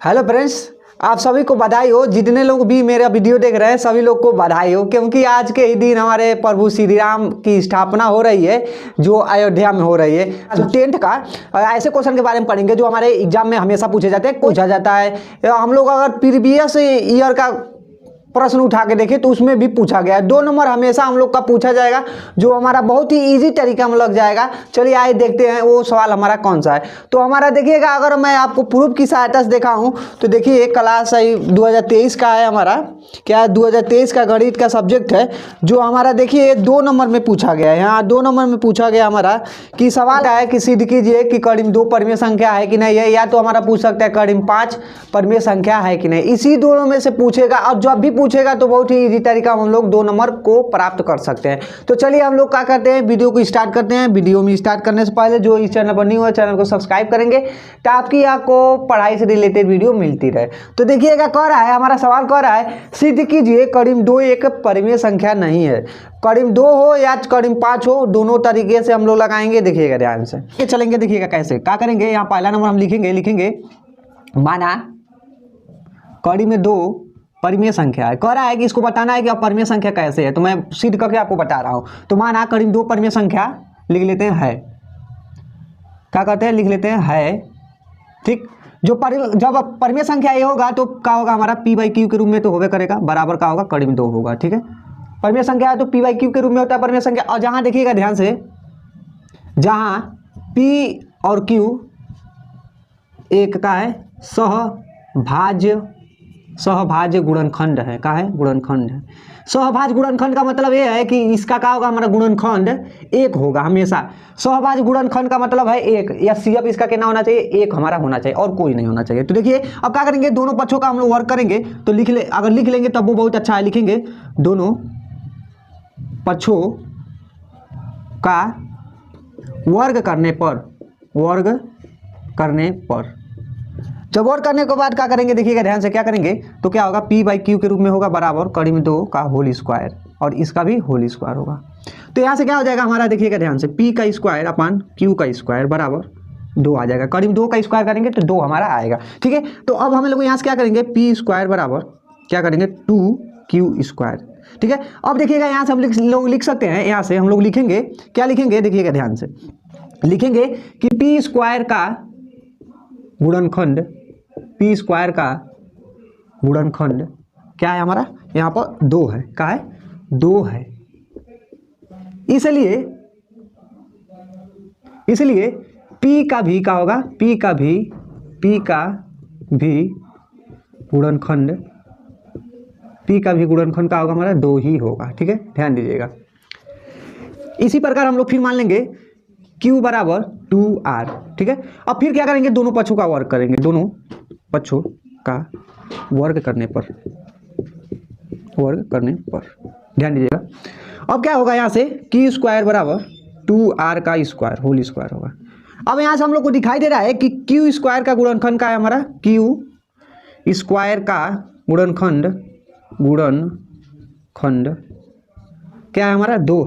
Hello friends, आप सभी को बधाई हो। जितने लोग भी मेरा वीडियो देख रहे हैं सभी लोग को बधाई हो, क्योंकि आज के ही दिन हमारे प्रभु श्री राम की स्थापना हो रही है जो अयोध्या में हो रही है। तो 10th का ऐसे क्वेश्चन के बारे में पढ़ेंगे जो हमारे एग्जाम में हमेशा पूछे जाते हैं, पूछा जाता है। हम लोग अगर प्रीवियस ईयर का प्रश्न उठा के देखें तो उसमें भी पूछा गया है। 2 नंबर हमेशा हम लोग का पूछा जाएगा, जो हमारा बहुत ही इजी तरीका में लग जाएगा। चलिए आइए देखते हैं वो सवाल हमारा कौन सा है। तो हमारा देखिएगा, अगर मैं आपको प्रूफ की सहायता से देखा हूं तो देखिए क्लास 2023 का है हमारा, क्या 2023 का गणित का सब्जेक्ट है, जो हमारा देखिए 2 नंबर में पूछा गया है। यहाँ 2 नंबर में पूछा गया हमारा कि सवाल है कि सिद्ध कीजिए कि करीम 2 परिमेय संख्या है कि नहीं है, या तो हमारा पूछ सकता है करीम 5 परिमेय संख्या है कि नहीं। इसी दोनों में से पूछेगा, और जब भी पूछेगा तो बहुत ही इजी तरीका हम लोग 2 नंबर को प्राप्त कर सकते हैं। तो चलिए हम लोग क्या करते हैं, वीडियो को स्टार्ट करते हैं। वीडियो में स्टार्ट करने से पहले जो इस चैनल पर न्यू है चैनल को सब्सक्राइब करेंगे ताकि आपको पढ़ाई से रिलेटेड वीडियो मिलती रहे। तो देखिएगा कह रहा है, हमारा सवाल कह रहा है सिद्ध कीजिए करीम 2 एक परिमेय संख्या नहीं है। करीम 2 हो या करीम 5 हो, दोनों तरीके से हम लोग लगाएंगे। देखिएगा ध्यान से चलेंगे। देखिएगा कैसे क्या करेंगे। यहाँ पहला नंबर हम लिखेंगे माना करीम 2 परिमेय संख्या है। कह रहा है कि इसको बताना है कि अब परिमेय संख्या कैसे है, तो मैं सिद्ध करके आपको बता रहा हूं। तो माना करीम 2 परिमेय संख्या लिख लेते हैं है, क्या करते हैं लिख लेते हैं है, ठीक। जब परिमेय संख्या ये होगा तो क्या होगा हमारा p/q के रूप में तो होवे करेगा, बराबर का होगा करीम 2 होगा, ठीक है। परिमेय संख्या है तो p/q के रूप में होता है परिमेय संख्या। और जहां देखिएगा ध्यान से, जहां p और q एक का है सहभाज्य गुणनखंड है। का है गुणनखंड है। सहभाज्य गुणनखंड का मतलब ये है कि इसका क्या होगा हमारा गुणनखंड 1 होगा हमेशा। सहभाज्य गुणनखंड का मतलब है 1, या CF इसका कितना होना चाहिए 1 हमारा होना चाहिए और कोई नहीं होना चाहिए। तो देखिए अब क्या करेंगे, दोनों पक्षों का हम लोग वर्क करेंगे। तो अगर लिख लेंगे तब वो बहुत अच्छा है। लिखेंगे दोनों पक्षों का वर्ग करने पर जब वर्ग करने के बाद क्या करेंगे, देखिएगा ध्यान से क्या करेंगे, तो क्या होगा p/q के रूप में होगा बराबर करीम 2 का होल स्क्वायर, और इसका भी होल स्क्वायर होगा। तो यहाँ से क्या हो जाएगा हमारा, देखिएगा ध्यान से p का स्क्वायर अपन q का स्क्वायर बराबर 2 आ जाएगा। करीम 2 का स्क्वायर करेंगे तो 2 हमारा आएगा, ठीक है। तो अब हम लोग यहाँ से क्या करेंगे, p स्क्वायर बराबर क्या करेंगे 2q स्क्वायर, ठीक है। अब देखिएगा यहाँ से हम लोग लिख सकते हैं, यहाँ से हम लोग लिखेंगे क्या लिखेंगे, देखिएगा ध्यान से लिखेंगे कि p स्क्वायर का गुणनखंड, p स्क्वायर का गुणनखंड क्या है हमारा, यहाँ पर 2 है। क्या है 2 है। इसलिए p का भी क्या होगा, p का भी गुणनखंड क्या होगा हमारा 2 ही होगा, ठीक है। ध्यान दीजिएगा। इसी प्रकार हम लोग फिर मान लेंगे q बराबर 2r, ठीक है। अब फिर क्या करेंगे, दोनों पक्षों का वर्ग करेंगे, दोनों पक्षों का वर्ग करने पर ध्यान दीजिएगा। अब क्या होगा, यहाँ से q स्क्वायर बराबर 2r का स्क्वायर होल स्क्वायर होगा। अब यहाँ से हम लोग को दिखाई दे रहा है कि q स्क्वायर का गुणनखंड क्या है हमारा, q स्क्वायर का गुणनखंड क्या है हमारा 2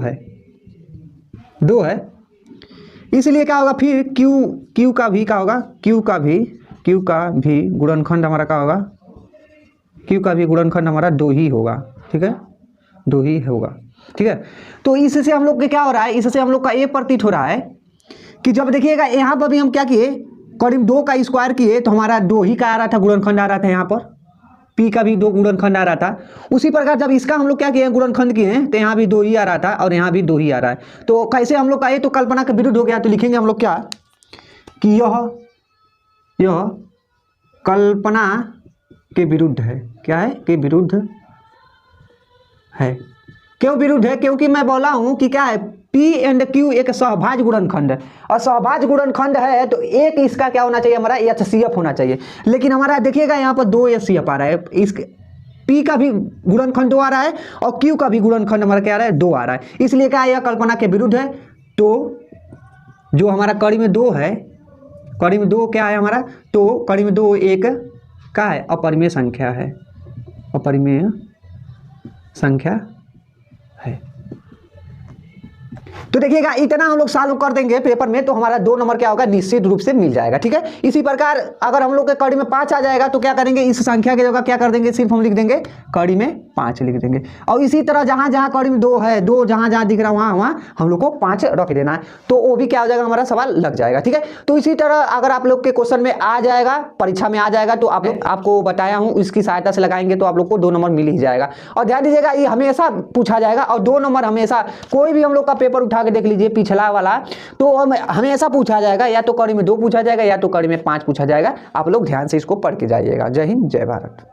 है। इसलिए क्या होगा फिर q का भी क्या होगा, q का भी गुणनखंड हमारा क्या होगा, q का भी गुणनखंड हमारा 2 ही होगा, ठीक है, 2 ही होगा, ठीक है। तो इससे हम लोग के क्या हो रहा है, इससे हम लोग का ये प्रतीत हो रहा है कि जब देखिएगा यहाँ पर भी हम क्या किए, करीब 2 का स्क्वायर किए तो हमारा 2 ही का आ रहा था, गुणनखंड आ रहा था। यहाँ पर p का भी 2 गुणनखंड आ रहा था। उसी प्रकार जब इसका हम लोग क्या किए गुणनखंड किए तो यहाँ भी 2 ही आ रहा था और यहाँ भी 2 ही आ रहा है। तो कैसे हम लोग का ये तो कल्पना के विरुद्ध हो गया। तो लिखेंगे हम लोग क्या कि यह कल्पना के विरुद्ध है। क्या है, के विरुद्ध है। क्यों विरुद्ध है, क्योंकि मैं बोला हूं कि क्या है p एंड q एक सहभाज्य गुणनखंड है, और सहभाज्य गुणनखंड है तो एक इसका क्या होना चाहिए हमारा HCF होना चाहिए। लेकिन हमारा देखिएगा यहाँ पर 2 HCF आ रहा है। इस p का भी गुणनखंड 2 आ रहा है और q का भी गुणनखंड हमारा क्या आ रहा है 2 आ रहा है। इसलिए क्या यह कल्पना के विरुद्ध है। तो जो हमारा करीम 2 है, करीम 2 क्या है हमारा, तो करीम 2 एक क्या है अपरिमेय संख्या है, अपरिमेय संख्या है। तो देखिएगा इतना हम लोग सॉल्व कर देंगे पेपर में तो हमारा 2 नंबर क्या होगा निश्चित रूप से मिल जाएगा। ठीक है, इसी प्रकार अगर हम लोग के कड़ी में 5 आ जाएगा तो क्या करेंगे, इस संख्या की जगह क्या कर देंगे, सिर्फ हम लिख देंगे कड़ी में 5 लिख देंगे। और इसी तरह जहां जहां कड़ी में 2 है, 2 जहां जहां दिख रहा है वहां वहां हम लोग को 5 रख देना है, तो वो भी क्या हो जाएगा, हमारा सवाल लग जाएगा। ठीक है, तो इसी तरह अगर आप लोग के क्वेश्चन में आ जाएगा, परीक्षा में आ जाएगा, तो आपको बताया हूं इसकी सहायता से लगाएंगे तो आप लोग को 2 नंबर मिल ही जाएगा। और ध्यान दीजिएगा ये हमेशा पूछा जाएगा, और 2 नंबर हमेशा, कोई भी हम लोग का पेपर उठा के देख लीजिए पिछला वाला, तो हमेशा पूछा जाएगा, या तो कड़ी में 2 पूछा जाएगा या तो कड़ी में 5 पूछा जाएगा। आप लोग ध्यान से इसको पढ़ के जाइएगा। जय हिंद, जय भारत।